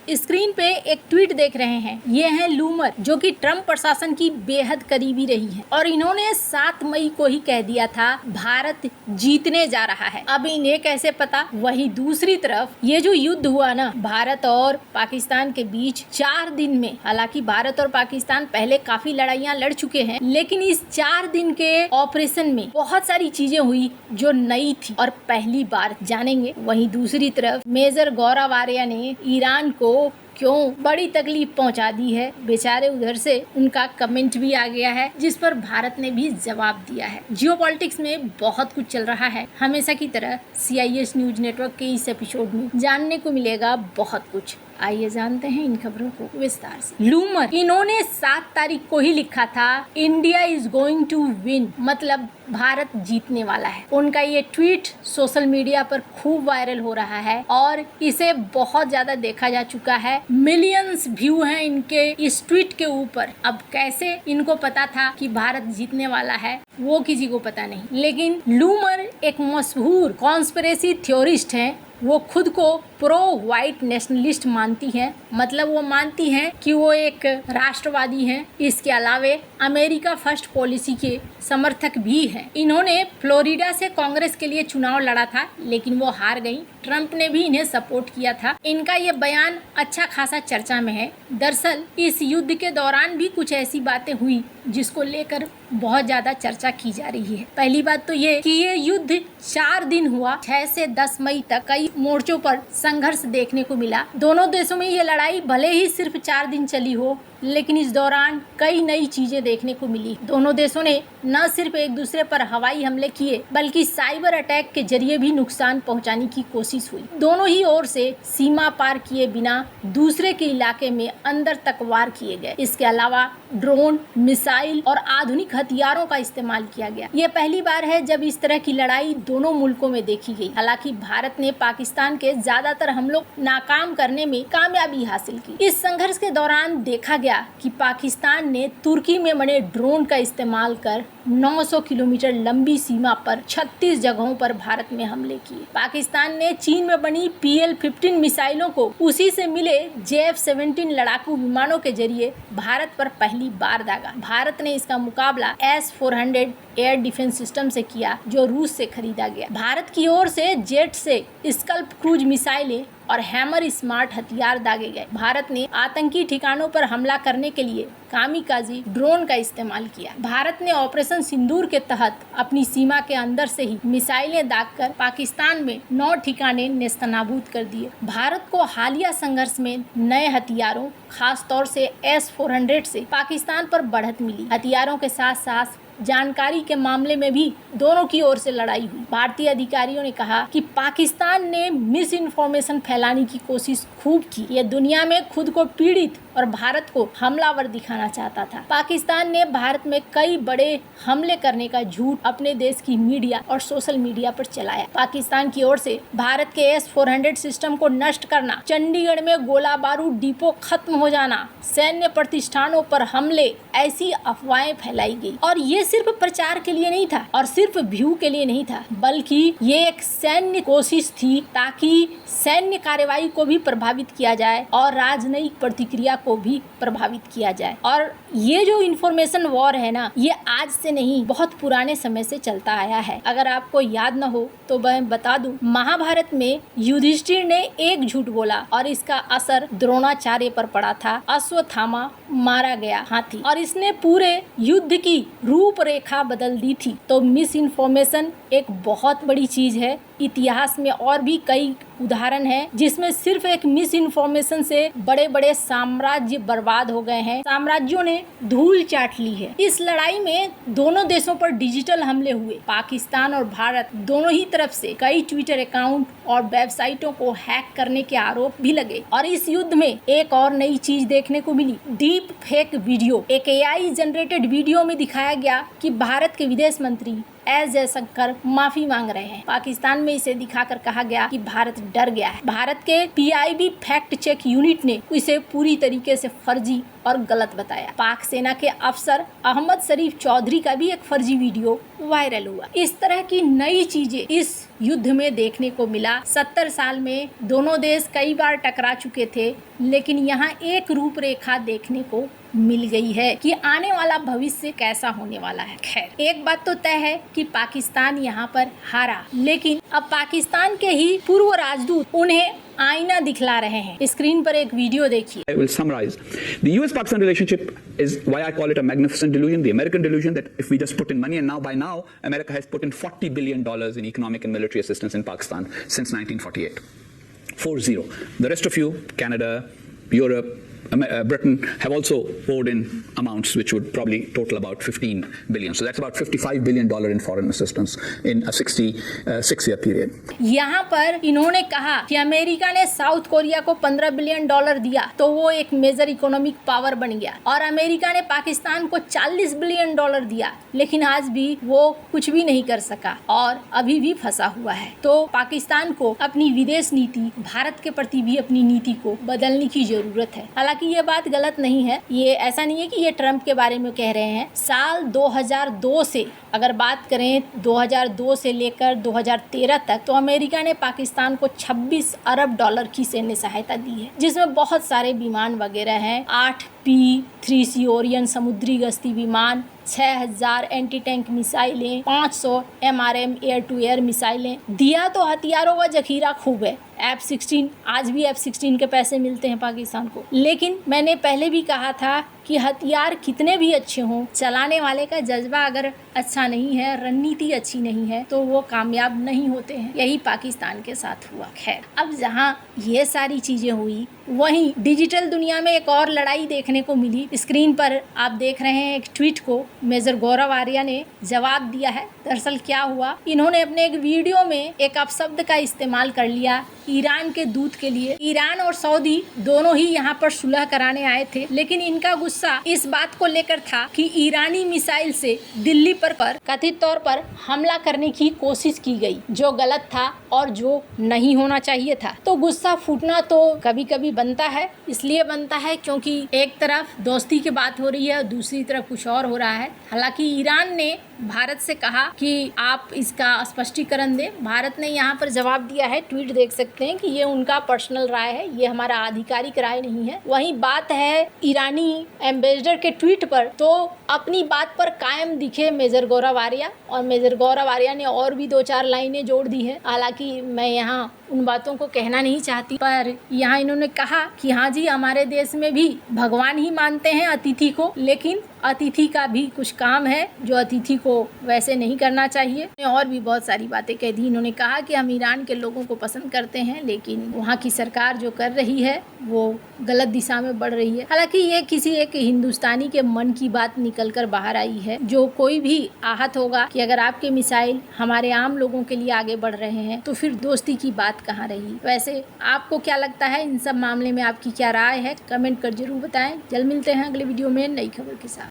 Screen पे एक tweet देख रहे हैं। ये है लूमर, जो कि ट्रम्प प्रशासन की बेहद करीबी रही है और इन्होंने 7 मई को ही कह दिया था भारत जीतने जा रहा है। अब इन्हें कैसे पता? वहीं दूसरी तरफ ये जो युद्ध हुआ ना भारत और पाकिस्तान के बीच 4 दिन में, हालांकि भारत और पाकिस्तान पहले काफी लड़ाइयां लड़ चुके हैं, लेकिन इस 4 दिन के ऑपरेशन में बहुत सारी चीजें हुई जो नई थी और पहली बार जानेंगे। वहीं दूसरी तरफ मेजर गौरव आर्या ने ईरान को क्यों बड़ी तकलीफ पहुंचा दी है, बेचारे उधर से उनका कमेंट भी आ गया है जिस पर भारत ने भी जवाब दिया है। जियोपॉलिटिक्स में बहुत कुछ चल रहा है। हमेशा की तरह CIS न्यूज नेटवर्क के इस एपिसोड में जानने को मिलेगा बहुत कुछ। आइए जानते हैं इन खबरों को विस्तार से। लूमर, इन्होंने 7 तारीख को ही लिखा था India is going to win, मतलब भारत जीतने वाला है। उनका ये ट्वीट सोशल मीडिया पर खूब वायरल हो रहा है और इसे बहुत ज्यादा देखा जा चुका है। मिलियंस व्यू हैं इनके इस ट्वीट के ऊपर। अब कैसे इनको पता था कि भारत जीतने वाला है वो किसी को पता नहीं, लेकिन लूमर एक मशहूर कॉन्स्पिरेसी थ्योरिस्ट हैं। वो खुद को प्रो व्हाइट नेशनलिस्ट मानती हैं, मतलब वो मानती हैं कि वो एक राष्ट्रवादी हैं। इसके अलावे अमेरिका फर्स्ट पॉलिसी के समर्थक भी हैं। इन्होंने फ्लोरिडा से कांग्रेस के लिए चुनाव लड़ा था, लेकिन वो हार गई। ट्रम्प ने भी इन्हें सपोर्ट किया था। इनका ये बयान अच्छा खासा चर्चा में है। दरअसल इस युद्ध के दौरान भी कुछ ऐसी बातें हुई जिसको लेकर बहुत ज्यादा चर्चा की जा रही है। पहली बात तो ये कि ये युद्ध 4 दिन हुआ, 6 से 10 मई तक कई मोर्चों पर संघर्ष देखने को मिला। दोनों देशों में ये लड़ाई भले ही सिर्फ 4 दिन चली हो, लेकिन इस दौरान कई नई चीजें देखने को मिली। दोनों देशों ने न सिर्फ एक दूसरे पर हवाई हमले किए, बल्कि साइबर अटैक के जरिए भी नुकसान पहुंचाने की कोशिश हुई। दोनों ही ओर से सीमा पार किए बिना दूसरे के इलाके में अंदर तक वार किए गए। इसके अलावा ड्रोन, मिसाइल और आधुनिक हथियारों का इस्तेमाल किया गया। ये पहली बार है जब इस तरह की लड़ाई दोनों मुल्कों में देखी गई। हालांकि भारत ने पाकिस्तान के ज्यादातर हमलों नाकाम करने में कामयाबी हासिल की। इस संघर्ष के दौरान देखा गया कि पाकिस्तान ने तुर्की में बने ड्रोन का इस्तेमाल कर 900 किलोमीटर लंबी सीमा पर 36 जगहों पर भारत में हमले किए। पाकिस्तान ने चीन में बनी PL-15 मिसाइलों को उसी से मिले JF-17 लड़ाकू विमानों के जरिए भारत पर पहली बार दागा। भारत ने इसका मुकाबला S-400 एयर डिफेंस सिस्टम से किया, जो रूस से खरीदा गया। भारत की ओर से जेट से स्कल्प क्रूज मिसाइलें और हैमर स्मार्ट हथियार दागे गए। भारत ने आतंकी ठिकानों पर हमला करने के लिए कामिकाजी ड्रोन का इस्तेमाल किया। भारत ने ऑपरेशन सिंदूर के तहत अपनी सीमा के अंदर से ही मिसाइलें दागकर पाकिस्तान में 9 ठिकाने नेस्तनाबूद कर दिए। भारत को हालिया संघर्ष में नए हथियारों, खास तौर से S-400 से पाकिस्तान पर बढ़त मिली। हथियारों के साथ साथ जानकारी के मामले में भी दोनों की ओर से लड़ाई हुई। भारतीय अधिकारियों ने कहा कि पाकिस्तान ने मिस इन्फॉर्मेशन फैलाने की कोशिश खूब की। ये दुनिया में खुद को पीड़ित और भारत को हमलावर दिखाना चाहता था। पाकिस्तान ने भारत में कई बड़े हमले करने का झूठ अपने देश की मीडिया और सोशल मीडिया पर चलाया। पाकिस्तान की ओर से भारत के S-400 सिस्टम को नष्ट करना, चंडीगढ़ में गोला बारूद डिपो खत्म हो जाना, सैन्य प्रतिष्ठानों पर हमले, ऐसी अफवाहें फैलाई गई। और ये सिर्फ प्रचार के लिए नहीं था और सिर्फ व्यू के लिए नहीं था, बल्कि ये एक सैन्य कोशिश थी ताकि सैन्य कार्रवाई को भी प्रभावित किया जाए और राजनयिक प्रतिक्रिया को भी प्रभावित किया जाए। और ये जो इंफॉर्मेशन वॉर है ना, ये आज से नहीं, बहुत पुराने समय से चलता आया है। अगर आपको याद न हो तो मैं बता दूं, महाभारत में युधिष्ठिर ने एक झूठ बोला और इसका असर द्रोणाचार्य पर पड़ा था। अश्वत्थामा मारा गया हाथी और इसने पूरे युद्ध की रूपरेखा बदल दी थी। तो मिस इन्फॉर्मेशन एक बहुत बड़ी चीज है। इतिहास में और भी कई उदाहरण हैं जिसमें सिर्फ एक मिस इन्फॉर्मेशन से बड़े बड़े साम्राज्य बर्बाद हो गए हैं। साम्राज्यों ने धूल चाट ली है। इस लड़ाई में दोनों देशों पर डिजिटल हमले हुए। पाकिस्तान और भारत दोनों ही तरफ से कई ट्विटर अकाउंट और वेबसाइटों को हैक करने के आरोप भी लगे। और इस युद्ध में एक और नई चीज देखने को मिली, डीप फेक वीडियो। एक AI जनरेटेड वीडियो में दिखाया गया कि भारत के विदेश मंत्री एस जयशंकर माफी मांग रहे हैं। पाकिस्तान में इसे दिखाकर कहा गया कि भारत डर गया है। भारत के PIB फैक्ट चेक यूनिट ने इसे पूरी तरीके से फर्जी और गलत बताया। पाक सेना के अफसर अहमद शरीफ चौधरी का भी एक फर्जी वीडियो वायरल हुआ। इस तरह की नई चीजें इस युद्ध में देखने को मिला। 70 साल में दोनों देश कई बार टकरा चुके थे, लेकिन यहाँ एक रूपरेखा देखने को मिल गई है कि आने वाला भविष्य कैसा होने वाला है। खैर, एक बात तो तय है कि पाकिस्तान यहाँ पर हारा, लेकिन अब पाकिस्तान के ही पूर्व राजदूत उन्हें आईना दिखला रहे हैं। स्क्रीन पर एक वीडियो देखिए। I will summarize. The US-Pakistan relationship is why I call it a magnificent delusion, the American delusion that if we just put in money, and now by now, America has put in $40 billion in economic and military assistance in Pakistan since 1948. 40. The rest of you, Canada, Europe, Britain, have also poured in amounts which would probably total about 15 billion. So that's about $55 billion in foreign assistance in a 66-year period. यहाँ पर इन्होंने कहा कि America ने south Korea को $15 billion दिया तो वो एक मेजर इकोनॉमिक पावर बन गया, और अमेरिका ने पाकिस्तान को $40 बिलियन दिया, लेकिन आज भी वो कुछ भी नहीं कर सका और अभी भी फंसा हुआ है। तो पाकिस्तान को अपनी विदेश नीति, भारत के प्रति भी अपनी नीति को बदलने की जरूरत है। हालांकि ये बात गलत नहीं है, ये ऐसा नहीं है कि ये ट्रंप के बारे में कह रहे हैं। साल 2002 से अगर बात करें, 2002 से लेकर 2013 तक, तो अमेरिका ने पाकिस्तान को $26 अरब की सैन्य सहायता दी है, जिसमें बहुत सारे विमान वगैरह हैं। 8 P-3C ओरियन समुद्री गश्ती विमान, 6000 एंटी टैंक मिसाइलें, 500 MRM एयर टू एयर मिसाइलें दिया। तो हथियारों का जखीरा खूब है। F-16, आज भी F-16 के पैसे मिलते हैं पाकिस्तान को, लेकिन मैंने पहले भी कहा था कि हथियार कितने भी अच्छे हों, चलाने वाले का जज्बा अगर अच्छा नहीं है, रणनीति अच्छी नहीं है, तो वो कामयाब नहीं होते हैं। यही पाकिस्तान के साथ हुआ। खैर, अब जहाँ ये सारी चीज़ें हुई, वहीं डिजिटल दुनिया में एक और लड़ाई देखने को मिली। स्क्रीन पर आप देख रहे हैं एक ट्वीट को मेजर गौरव आर्या ने जवाब दिया है। दरअसल क्या हुआ, इन्होंने अपने एक वीडियो में एक अपशब्द का इस्तेमाल कर लिया ईरान के दूत के लिए। ईरान और सऊदी दोनों ही यहाँ पर सुलह कराने आए थे, लेकिन इनका गुस्सा इस बात को लेकर था कि ईरानी मिसाइल से दिल्ली पर कथित तौर पर हमला करने की कोशिश की गई, जो गलत था और जो नहीं होना चाहिए था। तो गुस्सा फूटना तो कभी कभी बनता है, इसलिए बनता है क्योंकि एक तरफ दोस्ती की बात हो रही है और दूसरी तरफ कुछ और हो रहा है। हालांकि ईरान ने भारत से कहा कि आप इसका स्पष्टीकरण दें। भारत ने यहाँ पर जवाब दिया है, ट्वीट देख सकते हैं कि ये उनका पर्सनल राय है, ये हमारा आधिकारिक राय नहीं है। वहीं बात है ईरानी एम्बेसडर के ट्वीट पर, तो अपनी बात पर कायम दिखे मेजर गौरव आर्या, और मेजर गौरव आर्या ने और भी 2-4 लाइनें जोड़ दी है। हालांकि मैं यहाँ उन बातों को कहना नहीं चाहती, पर यहाँ इन्होंने कहा कि हाँ जी, हमारे देश में भी भगवान ही मानते हैं अतिथि को, लेकिन अतिथि का भी कुछ काम है जो अतिथि को वैसे नहीं करना चाहिए। और भी बहुत सारी बातें कह दी। इन्होंने कहा कि हम ईरान के लोगों को पसंद करते हैं, लेकिन वहाँ की सरकार जो कर रही है वो गलत दिशा में बढ़ रही है। हालांकि ये किसी एक हिंदुस्तानी के मन की बात निकल कर बाहर आई है। जो कोई भी आहत होगा कि अगर आपके मिसाइल हमारे आम लोगों के लिए आगे बढ़ रहे हैं, तो फिर दोस्ती की बात कहाँ रही। वैसे आपको क्या लगता है इन सब मामले में, आपकी क्या राय है, कमेंट कर जरूर बताएं। जल्द मिलते हैं अगले वीडियो में नई खबर के साथ।